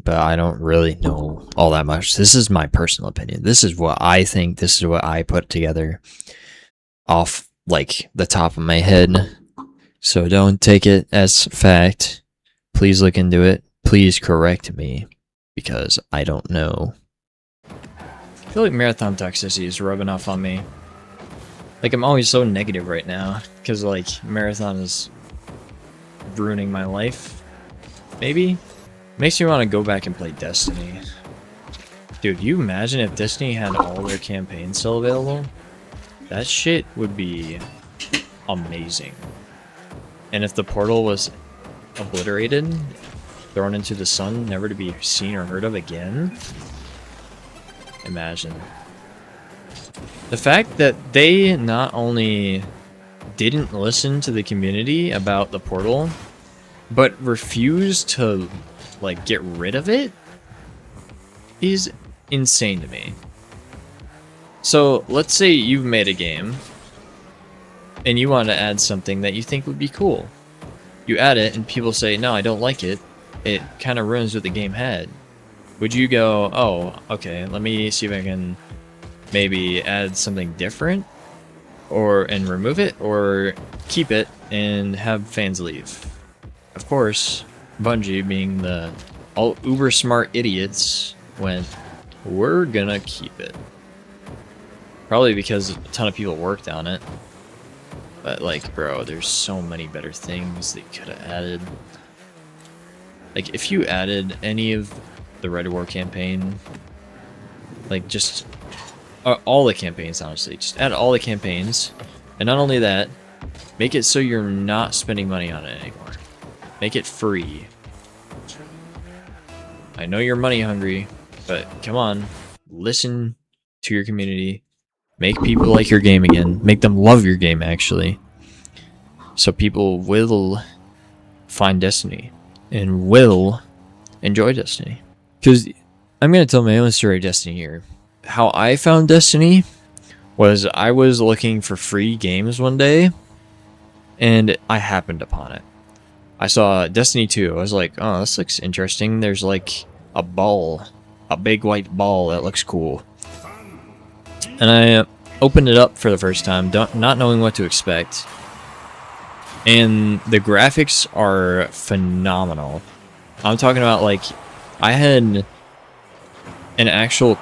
but I don't really know all that much. This is my personal opinion. This is what I think. This is what I put together off like the top of my head. So don't take it as fact. Please look into it. Please correct me because I don't know. I feel like marathon toxicity is rubbing off on me. Like, I'm always so negative right now because, like, marathon is ruining my life. Maybe? Makes me want to go back and play Destiny. Dude, you imagine if Destiny had all their campaigns still available? That shit would be amazing. And if the portal was obliterated, thrown into the sun, never to be seen or heard of again? Imagine. The fact that they not only didn't listen to the community about the portal, but refused to, like, get rid of it is insane to me. So, let's say you've made a game, and you want to add something that you think would be cool. You add it, and people say, no, I don't like it. It kind of ruins what the game had. Would you go, oh, okay, let me see if I can maybe add something different, and remove it, or keep it and have fans leave? Of course, Bungie, being the all uber smart idiots, went, we're gonna keep it. Probably because a ton of people worked on it. But, like, bro, there's so many better things that you could have added. Like, if you added any of the Red War campaign, like, just all the campaigns, honestly, just add all the campaigns, and not only that, make it so you're not spending money on it anymore. Make it free. I know you're money hungry, but come on, listen to your community. Make people like your game again. Make them love your game, actually. So people will find Destiny and will enjoy Destiny. Because I'm going to tell my own story of Destiny here. How I found Destiny was I was looking for free games one day, and I happened upon it. I saw Destiny 2. I was like, oh, this looks interesting. There's like a ball, a big white ball that looks cool. And I opened it up for the first time, not knowing what to expect. And the graphics are phenomenal. I'm talking about, like, I had an actual,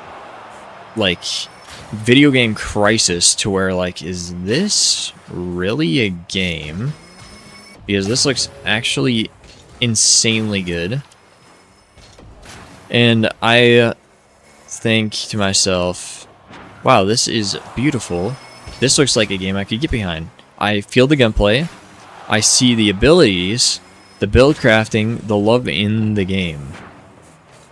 like, video game crisis to where, like, is this really a game? Because this looks actually insanely good. And I think to myself, wow, this is beautiful. This looks like a game I could get behind. I feel the gunplay. I see the abilities, the build crafting, the love in the game.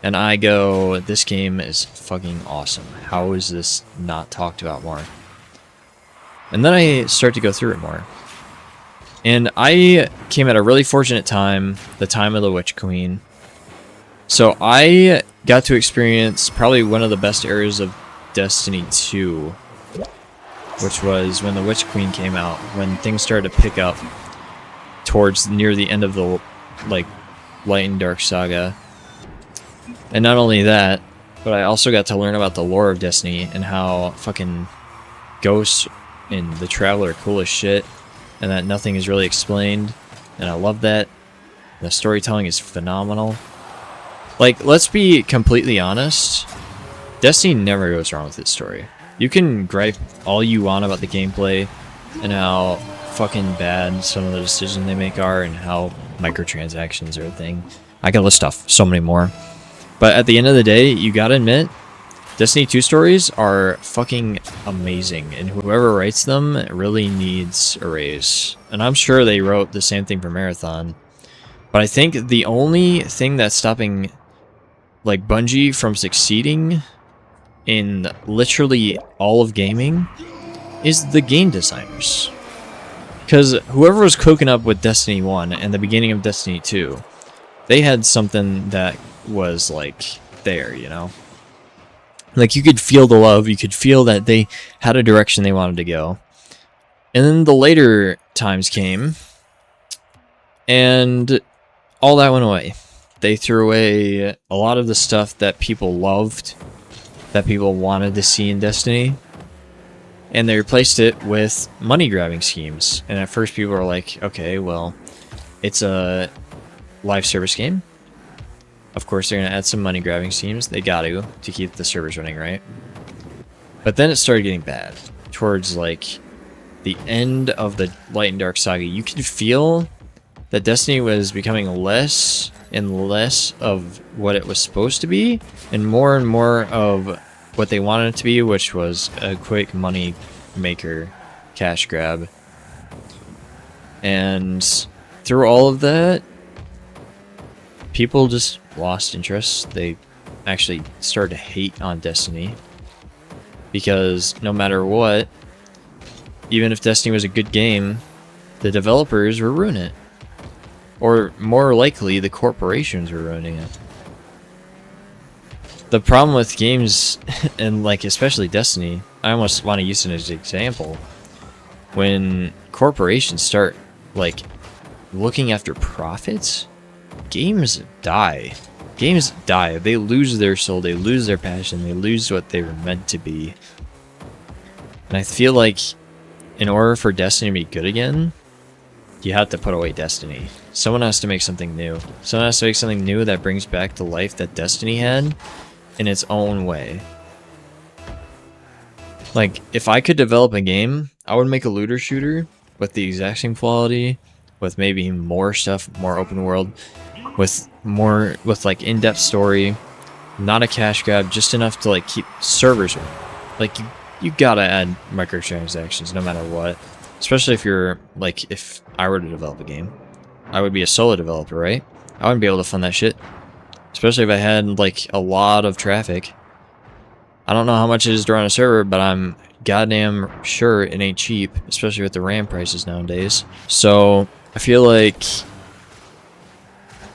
And I go, this game is fucking awesome. How is this not talked about more? And then I start to go through it more. And I came at a really fortunate time, the time of the Witch Queen. So I got to experience probably one of the best eras of Destiny 2, which was when the Witch Queen came out, when things started to pick up towards near the end of the, like, Light and Dark saga. And not only that, but I also got to learn about the lore of Destiny and how fucking ghosts and the Traveler are cool as shit, and that nothing is really explained, and I love that. The storytelling is phenomenal. Like, let's be completely honest, Destiny never goes wrong with its story. You can gripe all you want about the gameplay and how fucking bad some of the decisions they make are and how microtransactions are a thing. I could list off so many more. But at the end of the day, you gotta admit, Destiny 2 stories are fucking amazing, and whoever writes them really needs a raise. And I'm sure they wrote the same thing for Marathon. But I think the only thing that's stopping, like, Bungie from succeeding in literally all of gaming is the game designers. Because whoever was cooking up with Destiny 1 and the beginning of Destiny 2, they had something that was, like, there, you know? Like, you could feel the love, you could feel that they had a direction they wanted to go. And then the later times came, and all that went away. they threw away a lot of the stuff that people loved, that people wanted to see in Destiny, and they replaced it with money grabbing schemes. And at first people were like, okay, well, it's a live service game. Of course they're gonna add some money grabbing schemes. They got to keep the servers running, right? But then it started getting bad. Towards like the end of the Light and Dark saga, you could feel that Destiny was becoming less and less of what it was supposed to be, and more of what they wanted it to be, which was a quick money maker, cash grab. And through all of that, people just lost interest. They actually started to hate on Destiny, because no matter what, even if Destiny was a good game, the developers were ruining it. Or more likely, the corporations were ruining it. The problem with games, and like especially Destiny, I almost want to use it as an example. When corporations start like looking after profits, games die. Games die. They lose their soul, they lose their passion, they lose what they were meant to be. And I feel like in order for Destiny to be good again, you have to put away Destiny. Someone has to make something new. Someone has to make something new that brings back the life that Destiny had in its own way. Like, if I could develop a game, I would make a looter shooter with the exact same quality, with maybe more stuff, more open world, with like in-depth story, not a cash grab, just enough to like keep servers running. Like you gotta add microtransactions no matter what. Especially if you're like, if I were to develop a game, I would be a solo developer, right? I wouldn't be able to fund that shit. Especially if I had like a lot of traffic. I don't know how much it is to run a server, but I'm goddamn sure it ain't cheap, especially with the RAM prices nowadays. So I feel like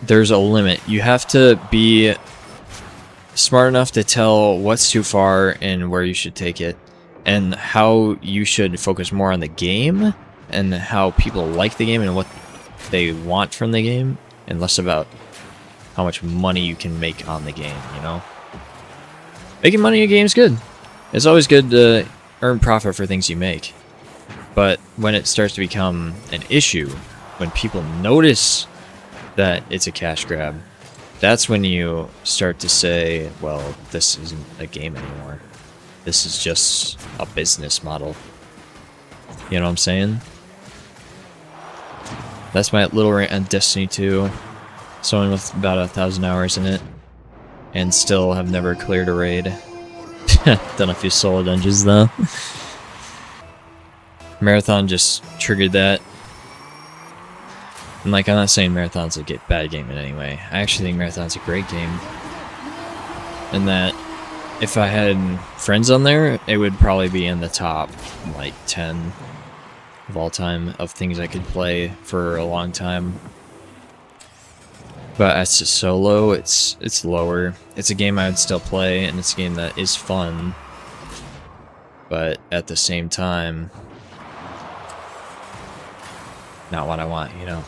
there's a limit. You have to be smart enough to tell what's too far and where you should take it, and how you should focus more on the game and how people like the game and what they want from the game, and less about how much money you can make on the game, you know? Making money in a game is good. It's always good to earn profit for things you make. But when it starts to become an issue, when people notice that it's a cash grab, that's when you start to say, well, this isn't a game anymore. This is just a business model. You know what I'm saying? That's my little rant on Destiny 2. Someone with about 1,000 hours in it, and still have never cleared a raid. Done a few solo dungeons though. Marathon just triggered that. And like, I'm not saying Marathon's a bad game in any way. I actually think Marathon's a great game. And that if I had friends on there, it would probably be in the top like 10 of all time of things I could play for a long time. But as to solo, it's lower. It's a game I would still play, and it's a game that is fun. But at the same time, not what I want, you know.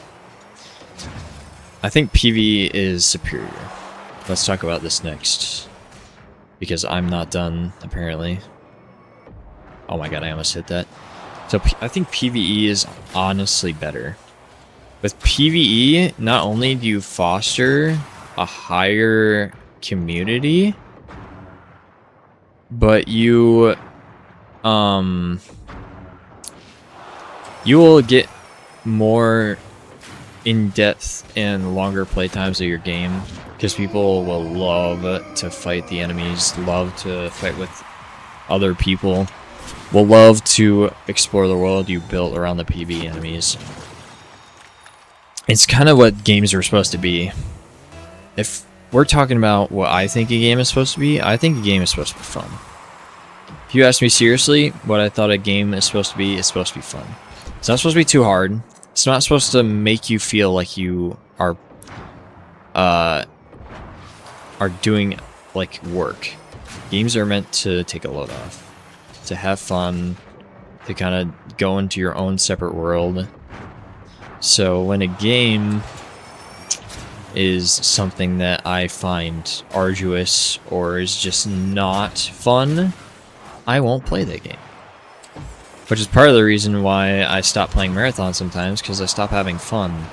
I think PvE is superior. Let's talk about this next. Because I'm not done, apparently. Oh my god, I almost hit that. So I think PvE is honestly better. With PvE, not only do you foster a higher community, but you will get more in-depth and longer playtimes of your game, because people will love to fight the enemies, love to fight with other people, will love to explore the world you built around the PvE enemies. It's kind of what games are supposed to be. If we're talking about what I think a game is supposed to be, I think a game is supposed to be fun. If you ask me seriously what I thought a game is supposed to be, it's supposed to be fun. It's not supposed to be too hard. It's not supposed to make you feel like you are doing like work. Games are meant to take a load off, to have fun, to kind of go into your own separate world. So when a game is something that I find arduous or is just not fun, I won't play that game. Which is part of the reason why I stop playing marathons sometimes, because I stop having fun.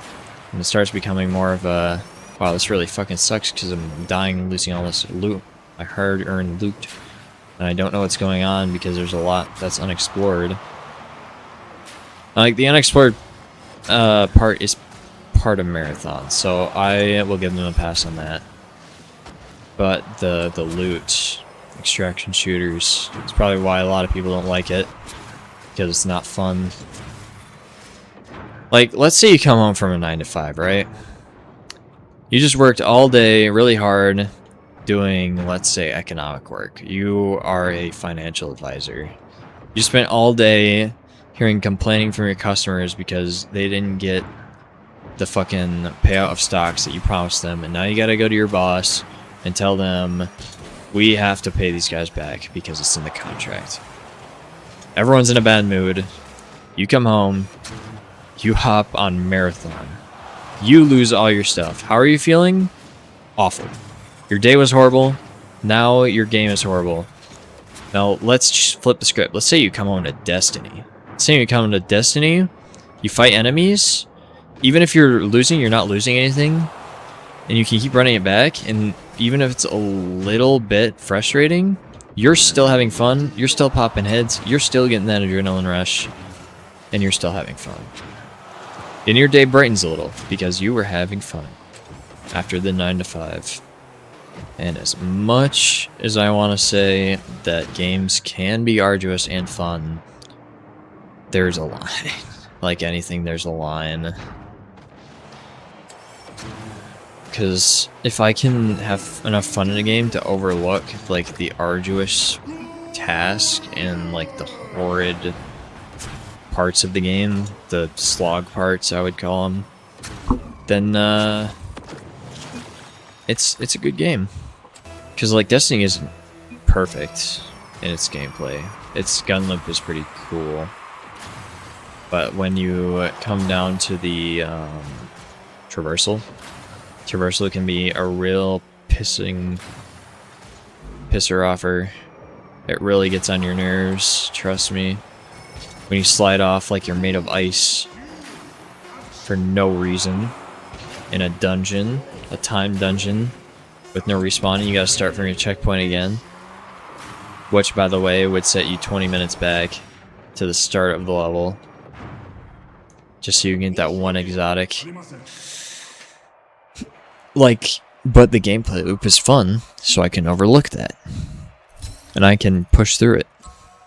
And it starts becoming more of a, wow, this really fucking sucks because I'm dying and losing all this loot, my hard-earned loot. And I don't know what's going on because there's a lot that's unexplored. Like, the unexplored part is part of marathon, so I will give them a pass on that. But the loot, extraction shooters, it's probably why a lot of people don't like it, because it's not fun. Like, let's say you come home from a 9 to 5, right? You just worked all day really hard doing, let's say, economic work. You are a financial advisor. You spent all day hearing complaining from your customers because they didn't get the fucking payout of stocks that you promised them, and now you gotta go to your boss and tell them, we have to pay these guys back because it's in the contract. Everyone's in a bad mood. You come home, you hop on marathon, you lose all your stuff. How are you feeling? Awful. Your day was horrible, now your game is horrible. Now let's just flip the script. Let's say you come home to Destiny. Let's say you come home to Destiny, you fight enemies. Even if you're losing, you're not losing anything, and you can keep running it back, and even if it's a little bit frustrating, you're still having fun, you're still popping heads, you're still getting that adrenaline rush, and you're still having fun. And your day brightens a little, because you were having fun after the 9 to 5. And as much as I want to say that games can be arduous and fun, there's a line. Like anything, there's a line. Because if I can have enough fun in a game to overlook like the arduous task and like the horrid parts of the game, the slog parts I would call them, then it's a good game. Because like Destiny isn't perfect in its gameplay. Its gun loop is pretty cool, but when you come down to the traversal can be a real pisser offer. It really gets on your nerves, trust me. When you slide off like you're made of ice for no reason in a dungeon, a timed dungeon with no respawning, you gotta start from your checkpoint again. Which, by the way, would set you 20 minutes back to the start of the level. Just so you can get that one exotic. Like, but the gameplay loop is fun, so I can overlook that. And I can push through it.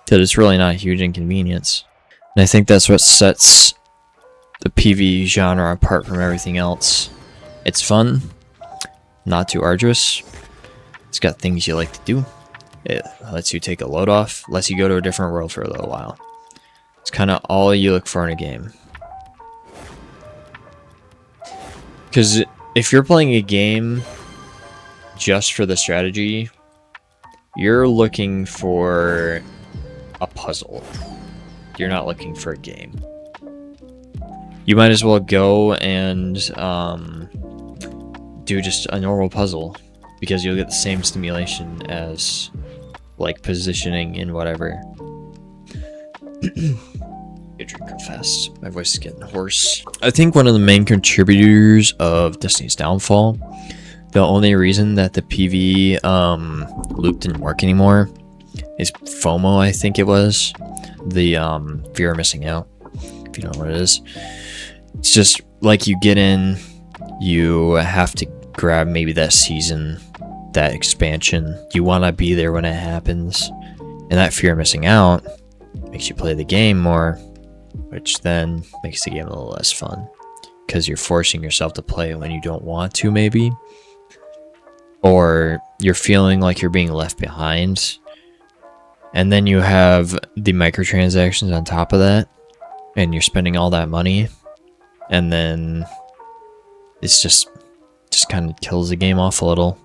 Because it's really not a huge inconvenience. And I think that's what sets the PvE genre apart from everything else. It's fun, not too arduous. It's got things you like to do. It lets you take a load off, lets you go to a different world for a little while. It's kind of all you look for in a game. Because if you're playing a game just for the strategy, you're looking for a puzzle. You're not looking for a game. You might as well go and do just a normal puzzle, because you'll get the same stimulation as like positioning in whatever. Get drink real fast. My voice is getting hoarse. I think one of the main contributors of Destiny's downfall, the only reason that the PvE loop didn't work anymore, is FOMO, I think it was. The fear of missing out, if you know what it is. It's just like you get in, you have to grab maybe that season, that expansion. You want to be there when it happens. And that fear of missing out makes you play the game more, which then makes the game a little less fun. Because you're forcing yourself to play when you don't want to, maybe. Or you're feeling like you're being left behind. And then you have the microtransactions on top of that. And you're spending all that money. And then it's just kind of kills the game off a little.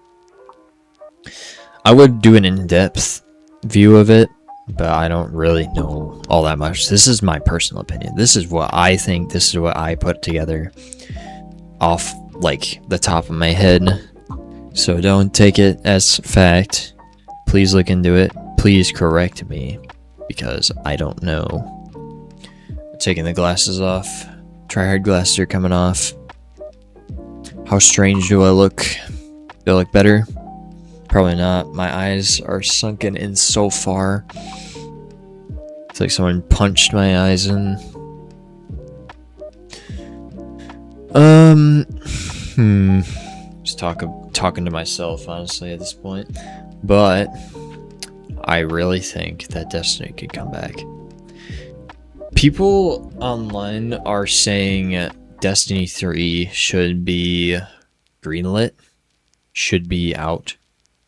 I would do an in-depth view of it, but I don't really know all that much. This is my personal opinion. This is what I think. This is what I put together off like the top of my head, so don't take it as fact. Please look into it. Please correct me, because I don't know. Taking the glasses off. Tryhard glasses are coming off. How strange do I look? Do I look better? Probably not. My eyes are sunken in so far. It's like someone punched my eyes in. Just talking to myself, honestly, at this point. But I really think that Destiny could come back. People online are saying Destiny 3 should be greenlit, should be out.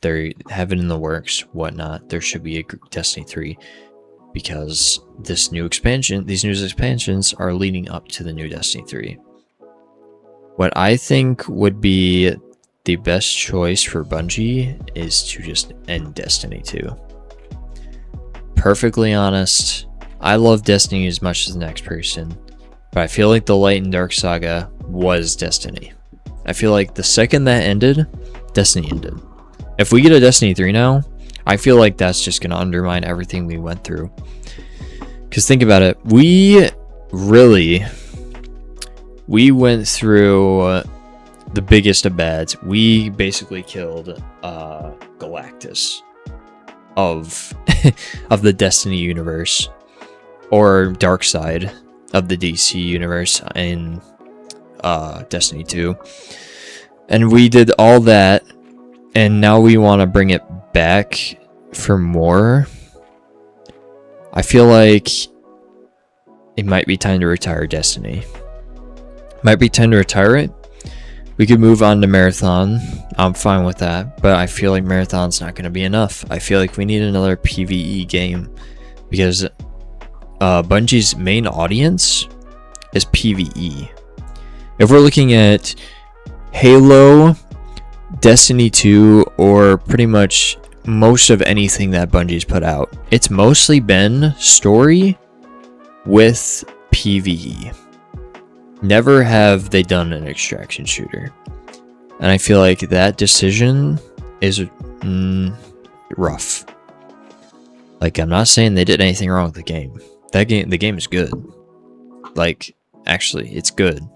They have it in the works, whatnot. There should be a Destiny 3 because these new expansions are leading up to the new Destiny 3. What I think would be the best choice for Bungie is to just end Destiny 2. Perfectly honest, I love Destiny as much as the next person, but I feel like the Light and Dark saga was Destiny. I feel like the second that ended, Destiny ended. If we get a Destiny 3 now, I feel like that's just going to undermine everything we went through. Because think about it, we went through the biggest of bads. We basically killed Galactus of of the Destiny universe, or dark side of the DC universe in Destiny 2. And we did all that, and now we want to bring it back for more. I feel like it might be time to retire Destiny. Might be time to retire it. We could move on to Marathon. I'm fine with that, but I feel like Marathon's not going to be enough. I feel like we need another PvE game, because Bungie's main audience is PvE. If we're looking at Halo, Destiny 2, or pretty much most of anything that Bungie's put out, it's mostly been story with PvE. Never have they done an extraction shooter. And I feel like that decision is rough. Like, I'm not saying they did anything wrong with the game. The game is good. Like, actually, it's good.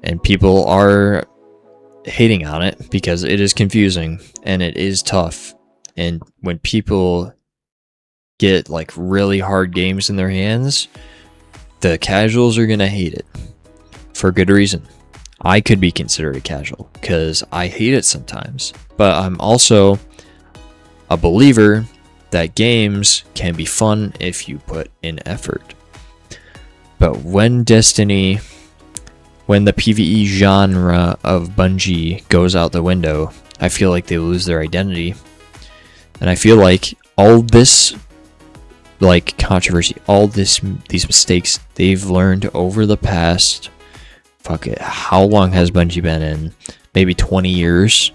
And people are hating on it because it is confusing and it is tough. And when people get like really hard games in their hands, the casuals are gonna hate it for good reason. I could be considered a casual because I hate it sometimes, but I'm also a believer that games can be fun if you put in effort. But when the PvE genre of Bungie goes out the window, I feel like they lose their identity. And I feel like all this like controversy, all these mistakes they've learned over the past, how long has Bungie been in? Maybe 20 years.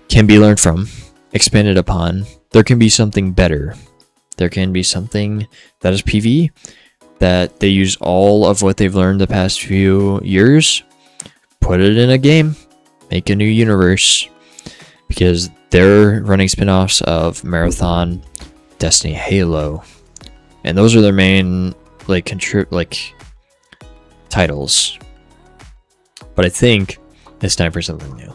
Can be learned from, expanded upon. There can be something better. There can be something that is PvE, that they use all of what they've learned the past few years, put it in a game, make a new universe, because they're running spin-offs of Marathon, Destiny, Halo, and those are their main titles. But I think it's time for something new,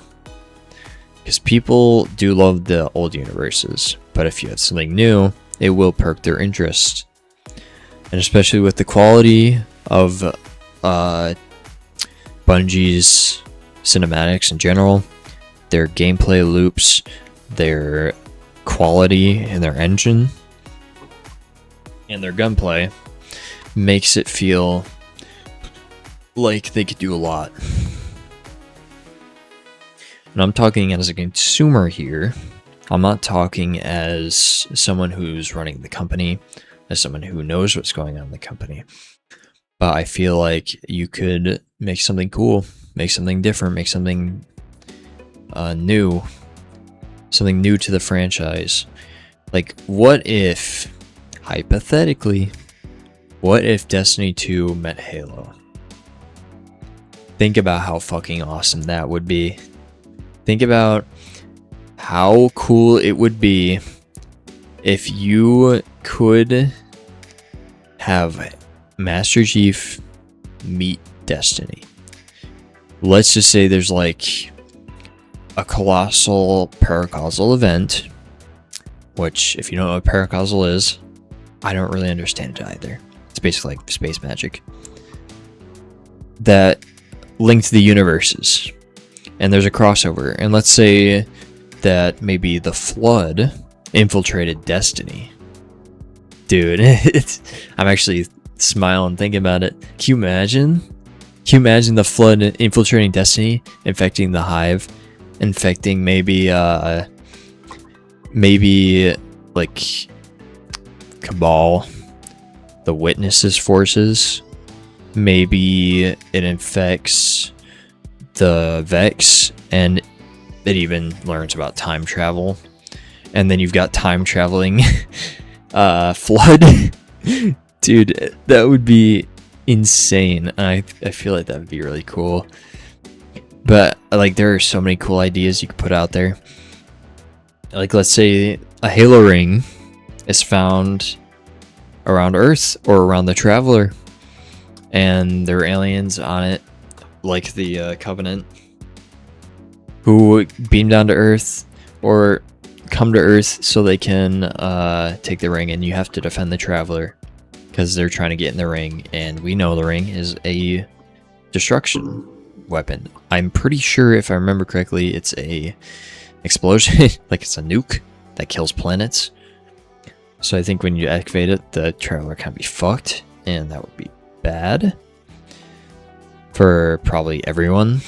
because people do love the old universes, but if you have something new, it will perk their interest. And especially with the quality of Bungie's cinematics in general, their gameplay loops, their quality in their engine, and their gunplay makes it feel like they could do a lot. And I'm talking as a consumer here. I'm not talking as someone who's running the company, as someone who knows what's going on in the company. But I feel like you could make something cool, make something different, make something new, something new to the franchise. Like, what if, hypothetically, what if Destiny 2 met Halo? Think about how fucking awesome that would be. Think about how cool it would be if you could have Master Chief meet Destiny. Let's just say there's like a colossal paracausal event, which, if you don't know what paracausal is, I don't really understand it either. It's basically like space magic that linked the universes, and there's a crossover. And let's say that maybe the Flood infiltrated Destiny. Dude, I'm actually smiling thinking about it. Can you imagine? Can you imagine the Flood infiltrating Destiny, infecting the Hive, infecting maybe like Cabal, the Witnesses forces? Maybe it infects the Vex, and it even learns about time travel. And then you've got time traveling Flood. Dude, that would be insane. I feel like that would be really cool. But like, there are so many cool ideas you could put out there. Like, let's say a Halo ring is found around Earth or around the Traveler, and there are aliens on it, like the Covenant, who beam down to Earth or come to Earth so they can take the ring, and you have to defend the Traveler because they're trying to get in the ring, and we know the ring is a destruction weapon. I'm pretty sure, if I remember correctly, it's a explosion, like it's a nuke that kills planets. So I think when you activate it, the Traveler can be fucked, and that would be bad for probably everyone,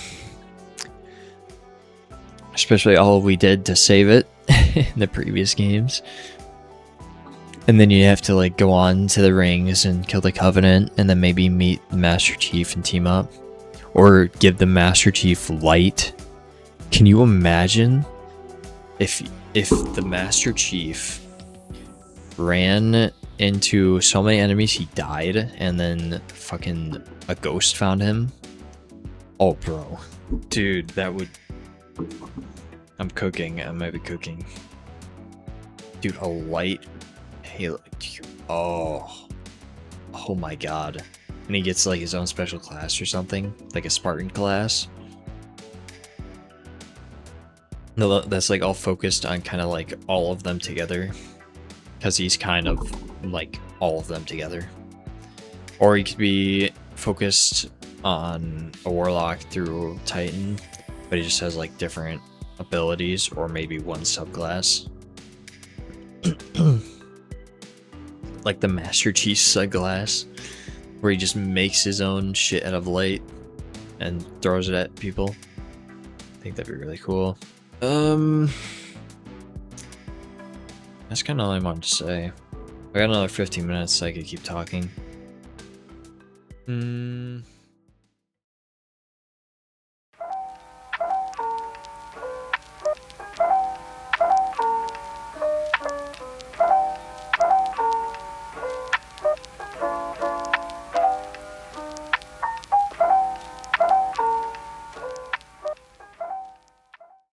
especially all we did to save it in the previous games. And then you have to like go on to the rings and kill the Covenant, and then maybe meet the Master Chief and team up, or give the Master Chief light. Can you imagine if the Master Chief ran into so many enemies he died, and then fucking a ghost found him? Oh, bro. Dude, that would... I'm cooking. I might be cooking. Dude, a light Halo. Oh. Oh my god. And he gets like his own special class or something, like a Spartan class. No, that's like all focused on kind of like all of them together, because he's kind of like all of them together. Or he could be focused on a Warlock through Titan, but he just has like different abilities, or maybe one subclass. Like the Master Chief subclass, where he just makes his own shit out of light and throws it at people. I think that'd be really cool. That's kind of all I wanted to say. I got another 15 minutes, so I could keep talking.